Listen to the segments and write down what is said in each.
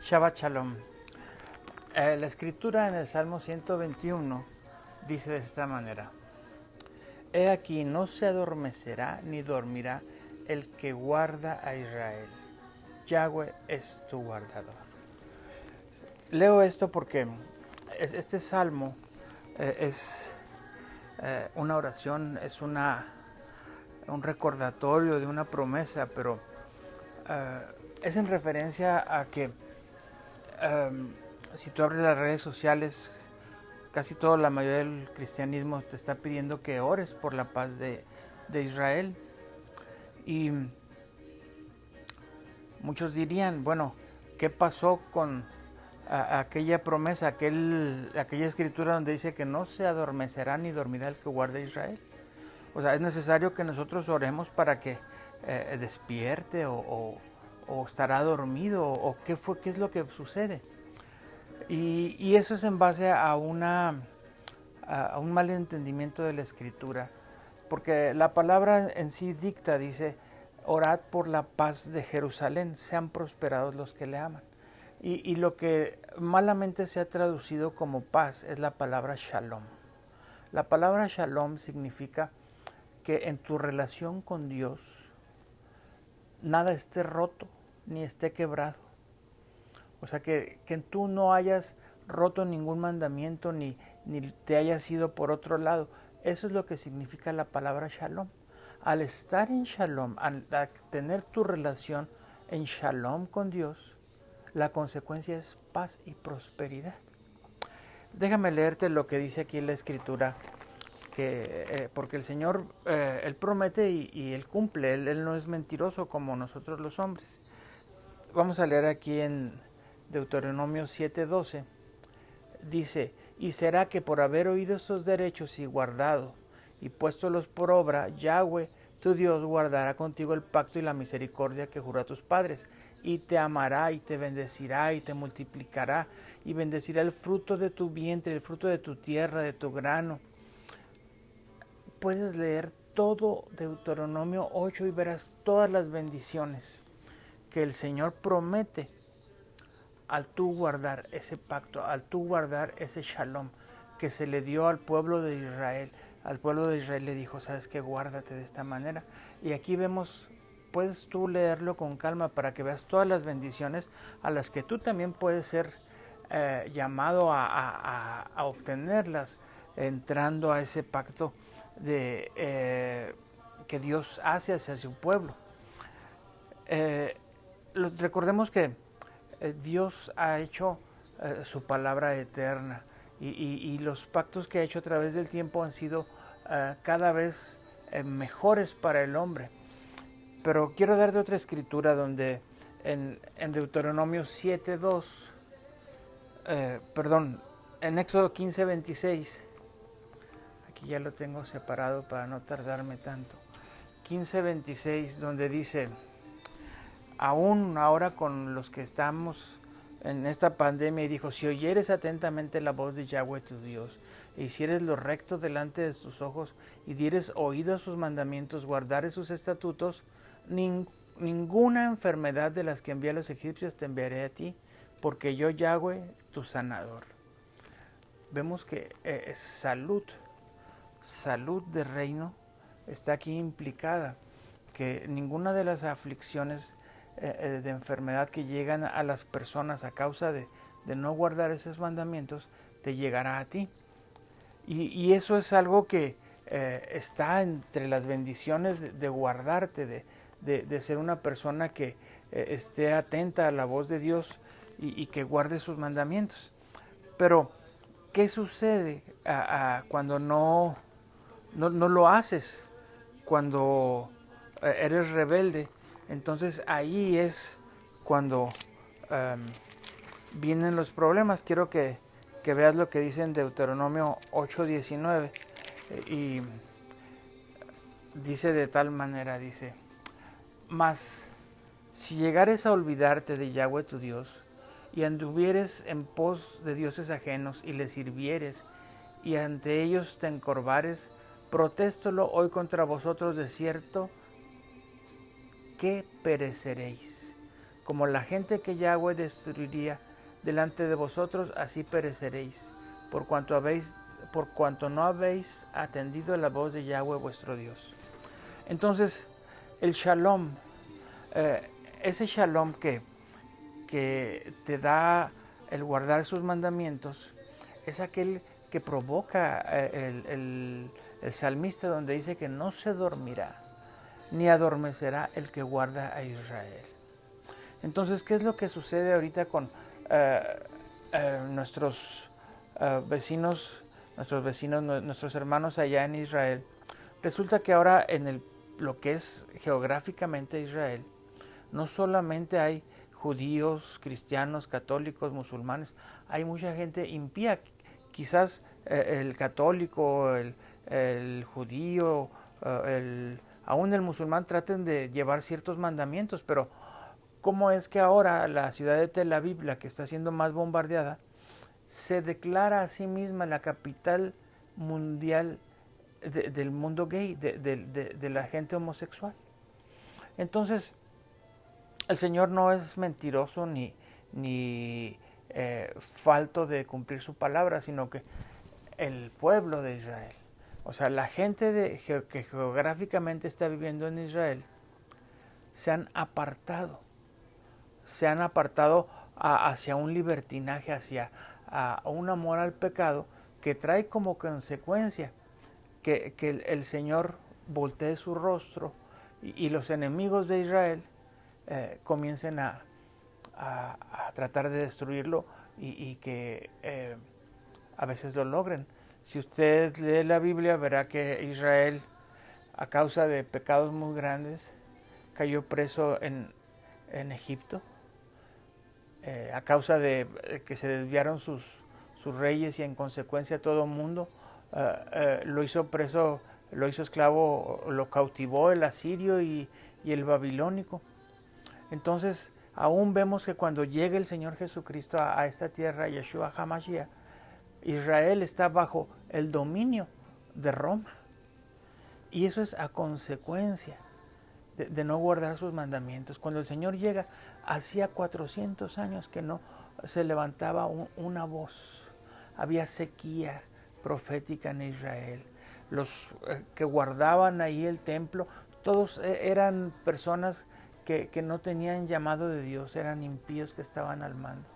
Shabbat Shalom. La escritura en el Salmo 121 dice de esta manera: He aquí, no se adormecerá ni dormirá el que guarda a Israel. Yahweh es tu guardador. Leo esto porque este salmo es una oración, es un recordatorio de una promesa, pero es en referencia a que si tú abres las redes sociales, casi toda la mayoría del cristianismo te está pidiendo que ores por la paz de Israel. Y muchos dirían, bueno, ¿qué pasó con aquella promesa, aquella escritura donde dice que no se adormecerá ni dormirá el que guarde a Israel? O sea, es necesario que nosotros oremos para que despierte o estará dormido o qué es lo que sucede. Y eso es en base a un mal entendimiento de la escritura, porque la palabra en sí dicta, dice: orad por la paz de Jerusalén, sean prosperados los que le aman. Y lo que malamente se ha traducido como paz es la palabra shalom. La palabra shalom significa que en tu relación con Dios nada esté roto ni esté quebrado. O sea, que tú no hayas roto ningún mandamiento ni te hayas ido por otro lado. Eso es lo que significa la palabra shalom. Al estar en shalom, al tener tu relación en shalom con Dios, la consecuencia es paz y prosperidad. Déjame leerte lo que dice aquí la escritura, porque el Señor, Él promete y Él cumple, Él no es mentiroso como nosotros los hombres. Vamos a leer aquí en Deuteronomio 7:12, dice: y será que por haber oído estos derechos y guardado y puéstolos por obra, Yahweh tu Dios guardará contigo el pacto y la misericordia que juró a tus padres, y te amará y te bendecirá y te multiplicará y bendecirá el fruto de tu vientre, el fruto de tu tierra, de tu grano. Puedes leer todo Deuteronomio 8 y verás todas las bendiciones que el Señor promete al tú guardar ese pacto, al tú guardar ese shalom que se le dio al pueblo de Israel. Al pueblo de Israel le dijo: sabes que guárdate de esta manera. Y aquí vemos, puedes tú leerlo con calma para que veas todas las bendiciones a las que tú también puedes ser llamado a obtenerlas, entrando a ese pacto que Dios hace hacia su pueblo. Recordemos que Dios ha hecho su palabra eterna y los pactos que ha hecho a través del tiempo han sido cada vez mejores para el hombre. Pero quiero darte otra escritura donde en Deuteronomio 7:2, en Éxodo 15:26, aquí ya lo tengo separado para no tardarme tanto, 15:26, donde dice: aún ahora con los que estamos en esta pandemia, y dijo: si oyeres atentamente la voz de Yahweh tu Dios, e hicieres lo recto delante de sus ojos, y dieres oído a sus mandamientos, guardares sus estatutos, ninguna enfermedad de las que envié a los egipcios te enviaré a ti, porque yo, Yahweh, tu sanador. Vemos que salud de reino está aquí implicada, que ninguna de las aflicciones de enfermedad que llegan a las personas a causa de no guardar esos mandamientos te llegará a ti. Y eso es algo que está entre las bendiciones de guardarte, de ser una persona que esté atenta a la voz de Dios y que guarde sus mandamientos. Pero ¿qué sucede cuando no lo haces? Cuando eres rebelde. Entonces ahí es cuando vienen los problemas. Quiero que veas lo que dice en Deuteronomio 8:19 y dice de tal manera, dice: mas si llegares a olvidarte de Yahweh tu Dios y anduvieres en pos de dioses ajenos y les sirvieres y ante ellos te encorvares, protéstolo hoy contra vosotros de cierto que pereceréis. como la gente que Yahweh destruiría delante de vosotros, así pereceréis, por cuanto no habéis atendido la voz de Yahweh vuestro Dios. Entonces, el shalom, ese shalom que te da el guardar sus mandamientos, es aquel que provoca el salmista, donde dice que no se dormirá ni adormecerá el que guarda a Israel. Entonces, ¿qué es lo que sucede ahorita con nuestros vecinos, nuestros hermanos allá en Israel? Resulta que ahora en lo que es geográficamente Israel, no solamente hay judíos, cristianos, católicos, musulmanes, hay mucha gente impía. Quizás el católico, el judío, aún el musulmán traten de llevar ciertos mandamientos, pero ¿cómo es que ahora la ciudad de Tel Aviv, la que está siendo más bombardeada, se declara a sí misma la capital mundial del mundo gay, de la gente homosexual? Entonces, el Señor no es mentiroso ni falto de cumplir su palabra, sino que el pueblo de Israel, o sea, la gente que geográficamente está viviendo en Israel, se han apartado hacia un libertinaje, hacia un amor al pecado, que trae como consecuencia que el Señor voltee su rostro y los enemigos de Israel comiencen a tratar de destruirlo y que a veces lo logren. Si usted lee la Biblia, verá que Israel, a causa de pecados muy grandes, cayó preso en Egipto, a causa de que se desviaron sus reyes y en consecuencia todo el mundo lo hizo preso, lo hizo esclavo, lo cautivó el asirio y el babilónico. Entonces, aún vemos que cuando llegue el Señor Jesucristo a esta tierra, Yeshua HaMashiach, Israel está bajo el dominio de Roma. Y eso es a consecuencia de no guardar sus mandamientos. Cuando el Señor llega, hacía 400 años que no se levantaba una voz. Había sequía profética en Israel. Los que guardaban ahí el templo, todos eran personas que no tenían llamado de Dios, eran impíos que estaban al mando.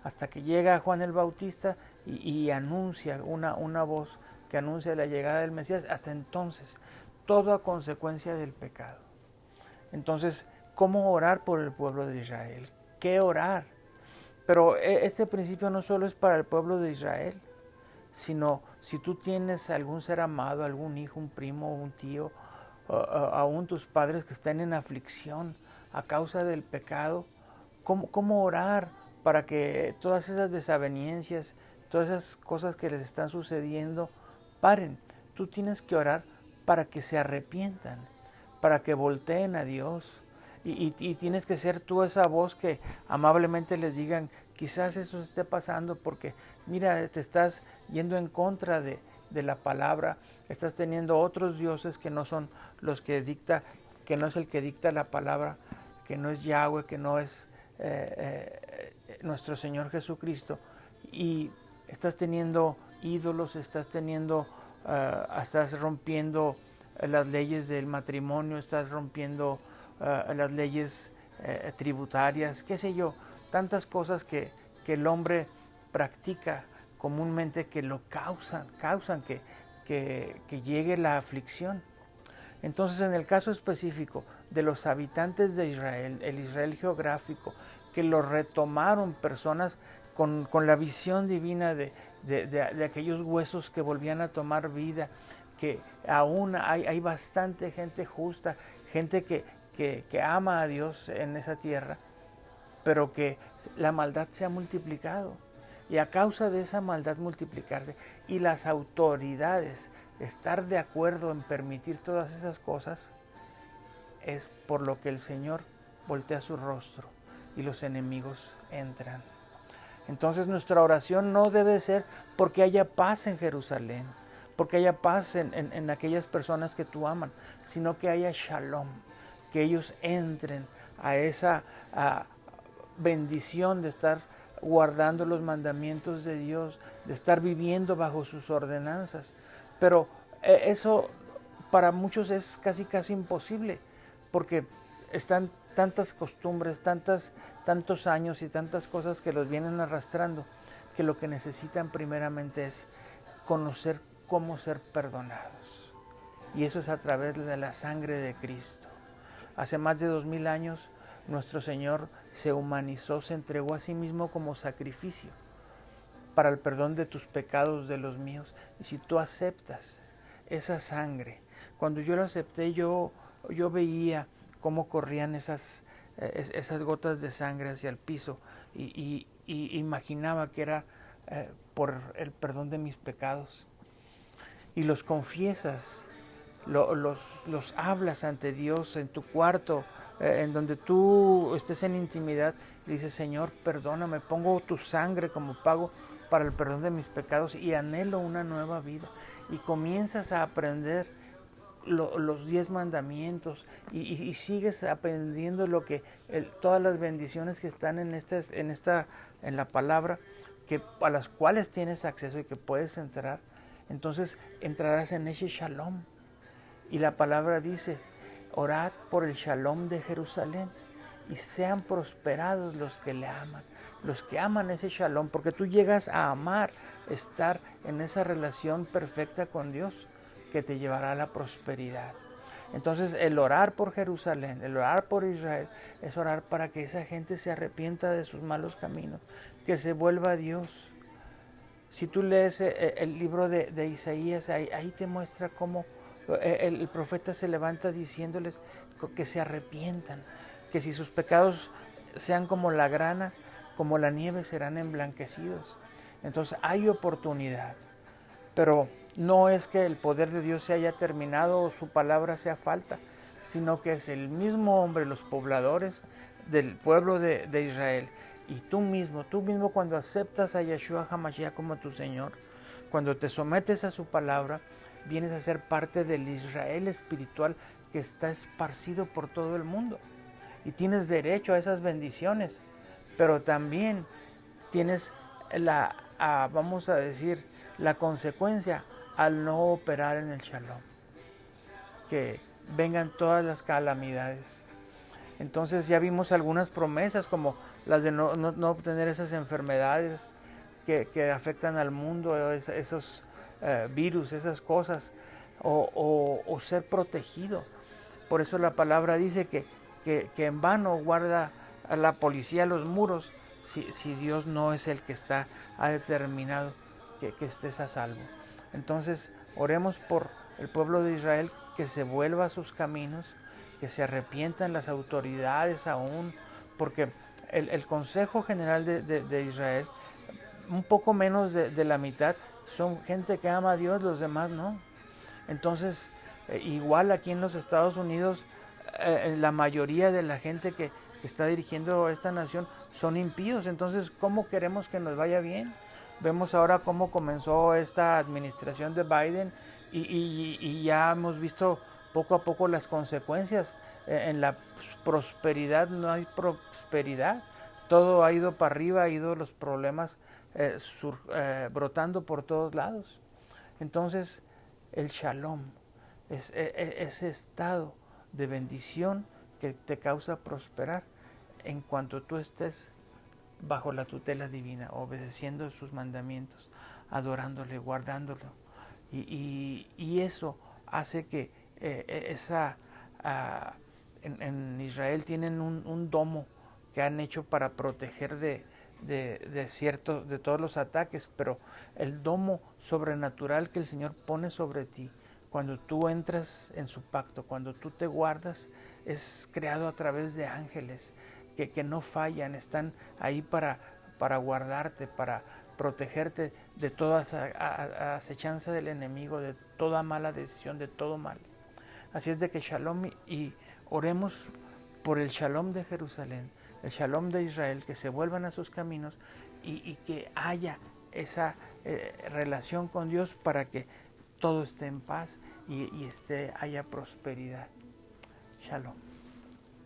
Hasta que llega Juan el Bautista y anuncia una voz que anuncia la llegada del Mesías. Hasta entonces, todo a consecuencia del pecado. Entonces, ¿cómo orar por el pueblo de Israel? ¿Qué orar? Pero este principio no solo es para el pueblo de Israel, sino si tú tienes algún ser amado, algún hijo, un primo, un tío, aún tus padres que estén en aflicción a causa del pecado, ¿cómo orar para que todas esas desavenencias, todas esas cosas que les están sucediendo, paren? Tú tienes que orar para que se arrepientan, para que volteen a Dios. Y tienes que ser tú esa voz que amablemente les digan, quizás eso esté pasando porque, mira, te estás yendo en contra de la palabra, estás teniendo otros dioses que no son los que dicta, que no es el que dicta la palabra, que no es Yahweh, que no es nuestro Señor Jesucristo, y estás teniendo ídolos, estás rompiendo las leyes del matrimonio, estás rompiendo las leyes tributarias, qué sé yo, tantas cosas que el hombre practica comúnmente que lo causan que llegue la aflicción. Entonces, en el caso específico de los habitantes de Israel, el Israel geográfico, que lo retomaron personas con la visión divina de aquellos huesos que volvían a tomar vida, que aún hay bastante gente justa, gente que ama a Dios en esa tierra, pero que la maldad se ha multiplicado. Y a causa de esa maldad multiplicarse y las autoridades estar de acuerdo en permitir todas esas cosas, es por lo que el Señor voltea su rostro y los enemigos entran. Entonces nuestra oración no debe ser porque haya paz en Jerusalén, porque haya paz en aquellas personas que tú amas, sino que haya shalom, que ellos entren a esa bendición de estar guardando los mandamientos de Dios, de estar viviendo bajo sus ordenanzas. Pero eso para muchos es casi imposible, porque están tantas costumbres, tantos años y tantas cosas que los vienen arrastrando, que lo que necesitan primeramente es conocer cómo ser perdonados. Y eso es a través de la sangre de Cristo. Hace más de 2000 años nuestro Señor se humanizó, se entregó a sí mismo como sacrificio para el perdón de tus pecados, de los míos. Y si tú aceptas esa sangre, cuando yo lo acepté, yo veía cómo corrían esas gotas de sangre hacia el piso y imaginaba que era por el perdón de mis pecados. Y los confiesas, los hablas ante Dios en tu cuarto, en donde tú estés en intimidad, y dices: Señor, perdóname, pongo tu sangre como pago para el perdón de mis pecados y anhelo una nueva vida. Y comienzas a aprender los 10 mandamientos y sigues aprendiendo todas las bendiciones que están en la palabra, a las cuales tienes acceso y que puedes entrar. Entonces entrarás en ese shalom. Y la palabra dice: orad por el shalom de Jerusalén y sean prosperados los que le aman, los que aman ese shalom, porque tú llegas a amar, estar en esa relación perfecta con Dios que te llevará a la prosperidad. Entonces el orar por Jerusalén, el orar por Israel, es orar para que esa gente se arrepienta de sus malos caminos, que se vuelva a Dios. Si tú lees el libro de Isaías, ahí te muestra cómo el profeta se levanta diciéndoles que se arrepientan, que si sus pecados sean como la grana, como la nieve, serán emblanquecidos. Entonces hay oportunidad, pero no es que el poder de Dios se haya terminado o su palabra sea falta, sino que es el mismo hombre, los pobladores del pueblo de Israel, y tú mismo cuando aceptas a Yeshua HaMashiach como tu Señor, cuando te sometes a su palabra, vienes a ser parte del Israel espiritual que está esparcido por todo el mundo. Y tienes derecho a esas bendiciones, pero también tienes vamos a decir, la consecuencia al no operar en el shalom, que vengan todas las calamidades. Entonces ya vimos algunas promesas, como las de no obtener esas enfermedades que afectan al mundo, esos virus, esas cosas, o ser protegido. Por eso la palabra dice que en vano guarda a la policía los muros si Dios no es el que ha determinado que estés a salvo. Entonces oremos por el pueblo de Israel, que se vuelva a sus caminos, que se arrepientan las autoridades aún, porque el Consejo General de Israel, un poco menos de la mitad, son gente que ama a Dios, los demás no. Entonces, igual aquí en los Estados Unidos, la mayoría de la gente que está dirigiendo esta nación son impíos. Entonces, ¿cómo queremos que nos vaya bien? Vemos ahora cómo comenzó esta administración de Biden y ya hemos visto poco a poco las consecuencias. En la prosperidad no hay prosperidad, todo ha ido para arriba, ha ido los problemas brotando por todos lados. Entonces el shalom es ese estado de bendición que te causa prosperar en cuanto tú estés bajo la tutela divina, obedeciendo sus mandamientos, adorándole, guardándolo. Y eso hace que en Israel tienen un domo que han hecho para proteger de todos los ataques, pero el domo sobrenatural que el Señor pone sobre ti, cuando tú entras en su pacto, cuando tú te guardas, es creado a través de ángeles que no fallan, están ahí para guardarte, para protegerte de toda acechanza del enemigo, de toda mala decisión, de todo mal. Así es de que shalom, y oremos por el shalom de Jerusalén, el shalom de Israel, que se vuelvan a sus caminos y que haya esa relación con Dios para que todo esté en paz y haya prosperidad. Shalom.